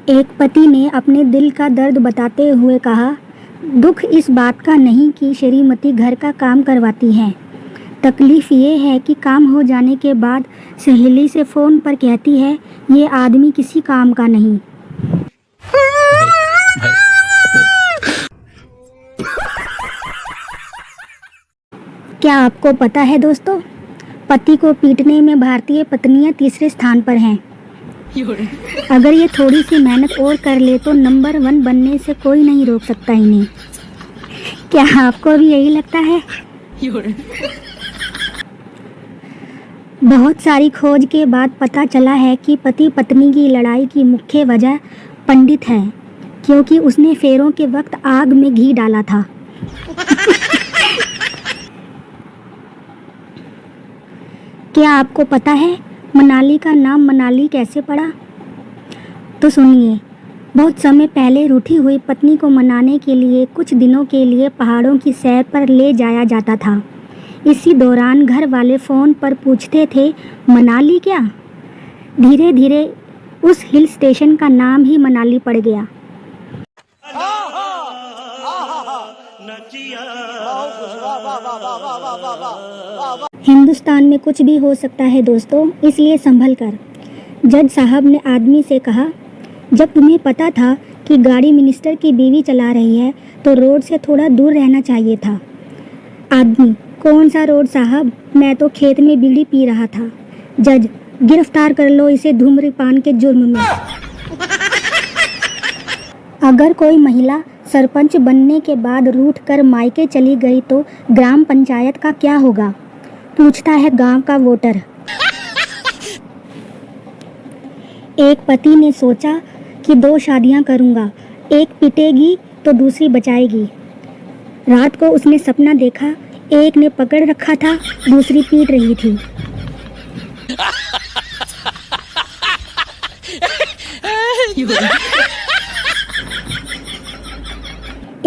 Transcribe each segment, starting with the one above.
एक पति ने अपने दिल का दर्द बताते हुए कहा, दुख इस बात का नहीं कि श्रीमती घर का काम करवाती हैं। तकलीफ़ ये है कि काम हो जाने के बाद सहेली से फ़ोन पर कहती है, ये आदमी किसी काम का नहीं। क्या आपको पता है दोस्तों, पति को पीटने में भारतीय पत्नियां तीसरे स्थान पर हैं। अगर ये थोड़ी सी मेहनत और कर ले तो नंबर 1 बनने से कोई नहीं रोक सकता इन्हें। क्या आपको भी यही लगता है? बहुत सारी खोज के बाद पता चला है कि पति पत्नी की लड़ाई की मुख्य वजह पंडित है, क्योंकि उसने फेरों के वक्त आग में घी डाला था। क्या आपको पता है मनाली का नाम मनाली कैसे पड़ा? तो सुनिए, बहुत समय पहले रूठी हुई पत्नी को मनाने के लिए कुछ दिनों के लिए पहाड़ों की सैर पर ले जाया जाता था। इसी दौरान घर वाले फ़ोन पर पूछते थे, मनाली क्या? धीरे धीरे उस हिल स्टेशन का नाम ही मनाली पड़ गया। हिंदुस्तान में कुछ भी हो सकता है दोस्तों, इसलिए संभल कर। जज साहब ने आदमी से कहा, जब तुम्हें पता था कि गाड़ी मिनिस्टर की बीवी चला रही है तो रोड से थोड़ा दूर रहना चाहिए था। आदमी, कौन सा रोड साहब, मैं तो खेत में बीड़ी पी रहा था। जज, गिरफ्तार कर लो इसे धूम्रपान के जुर्म में। अगर कोई महिला सरपंच बनने के बाद रूठ कर मायके चली गई तो ग्राम पंचायत का क्या होगा? पूछता है गांव का वोटर। एक पति ने सोचा कि 2 शादियां करूंगा, एक पिटेगी तो दूसरी बचाएगी। रात को उसने सपना देखा, एक ने पकड़ रखा था, दूसरी पीट रही थी।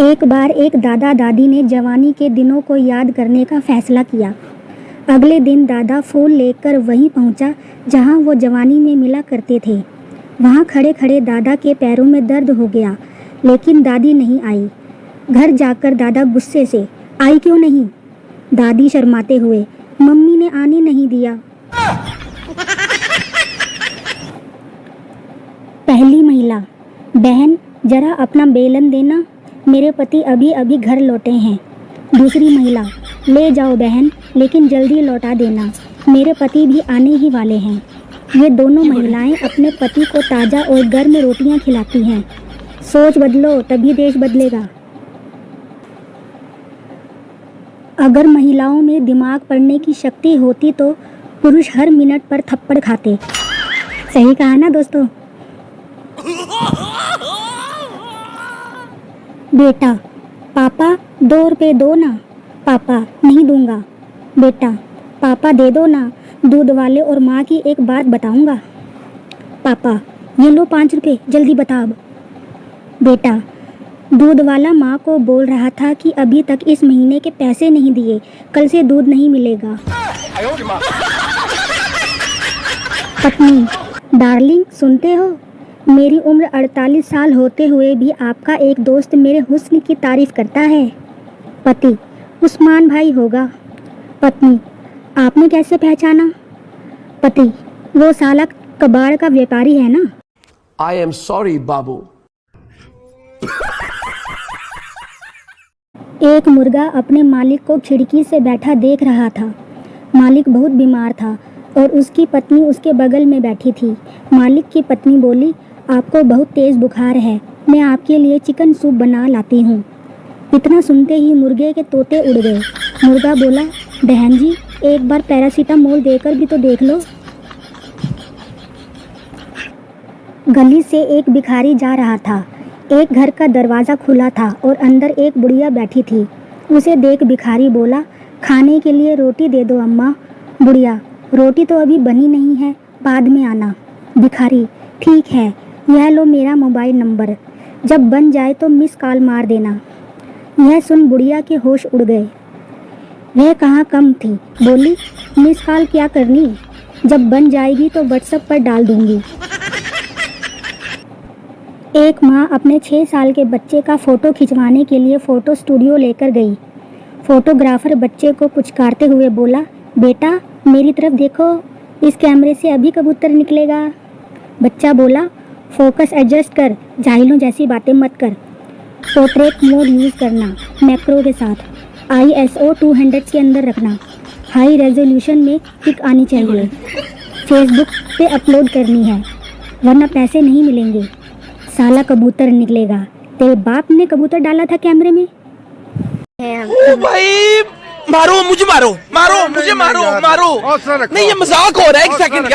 एक बार एक दादा दादी ने जवानी के दिनों को याद करने का फैसला किया। अगले दिन दादा फूल लेकर वहीं पहुंचा जहां वो जवानी में मिला करते थे। वहां खड़े खड़े दादा के पैरों में दर्द हो गया, लेकिन दादी नहीं आई। घर जाकर दादा गुस्से से, आई क्यों नहीं? दादी शर्माते हुए, मम्मी ने आने नहीं दिया। पहली महिला, बहन जरा अपना बेलन देना, मेरे पति अभी अभी घर लौटे हैं। दूसरी महिला, ले जाओ बहन, लेकिन जल्दी लौटा देना, मेरे पति भी आने ही वाले हैं। ये दोनों महिलाएं अपने पति को ताज़ा और गर्म रोटियां खिलाती हैं। सोच बदलो तभी देश बदलेगा। अगर महिलाओं में दिमाग पढ़ने की शक्ति होती तो पुरुष हर मिनट पर थप्पड़ खाते। सही कहा ना दोस्तों? बेटा, पापा 2 रुपए दो ना। पापा, नहीं दूंगा। बेटा, पापा दे दो ना, दूध वाले और माँ की एक बात बताऊंगा। पापा, ये लो 5 रुपए, जल्दी बता अब। बेटा, दूध वाला माँ को बोल रहा था कि अभी तक इस महीने के पैसे नहीं दिए, कल से दूध नहीं मिलेगा। पत्नी, डार्लिंग सुनते हो, मेरी उम्र 48 साल होते हुए भी आपका एक दोस्त मेरे हुस्न की तारीफ करता है। पति, उस्मान भाई होगा। पत्नी, आपने कैसे पहचाना? पति, वो साला कबाड़ का व्यापारी है ना। I am sorry, बाबू। एक मुर्गा अपने मालिक को खिड़की से बैठा देख रहा था। मालिक बहुत बीमार था और उसकी पत्नी उसके बगल में बैठी थी। मालिक की पत्नी बोली, आपको बहुत तेज़ बुखार है, मैं आपके लिए चिकन सूप बना लाती हूँ। इतना सुनते ही मुर्गे के तोते उड़ गए। मुर्गा बोला, बहन जी, एक बार पैरासीटामोल देकर भी तो देख लो। गली से एक भिखारी जा रहा था। एक घर का दरवाज़ा खुला था और अंदर एक बुढ़िया बैठी थी। उसे देख भिखारी बोला, खाने के लिए रोटी दे दो अम्मा। बुढ़िया, रोटी तो अभी बनी नहीं है, बाद में आना। भिखारी, ठीक है, यह लो मेरा मोबाइल नंबर, जब बन जाए तो मिस कॉल मार देना। यह सुन बुढ़िया के होश उड़ गए। वह कहाँ कम थी, बोली, मिस कॉल क्या करनी, जब बन जाएगी तो व्हाट्सएप पर डाल दूंगी। एक माँ अपने 6 साल के बच्चे का फ़ोटो खिंचवाने के लिए फ़ोटो स्टूडियो लेकर गई। फोटोग्राफर बच्चे को पुचकारते हुए बोला, बेटा मेरी तरफ देखो, इस कैमरे से अभी कबूतर निकलेगा। बच्चा बोला, फोकस एडजस्ट कर, जाहिलों जैसी बातें मत कर। पोर्ट्रेट मोड यूज़ करना, मैक्रो के साथ, ISO 200 के अंदर रखना, हाई रेजोल्यूशन में पिक आनी चाहिए, फेसबुक पे अपलोड करनी है वरना पैसे नहीं मिलेंगे, साला कबूतर निकलेगा, तेरे बाप ने कबूतर डाला था कैमरे में। ओ भाई मारो मुझे, मारो मुझे, मारो नहीं ये मजाक हो रहा है, एक सेकंड।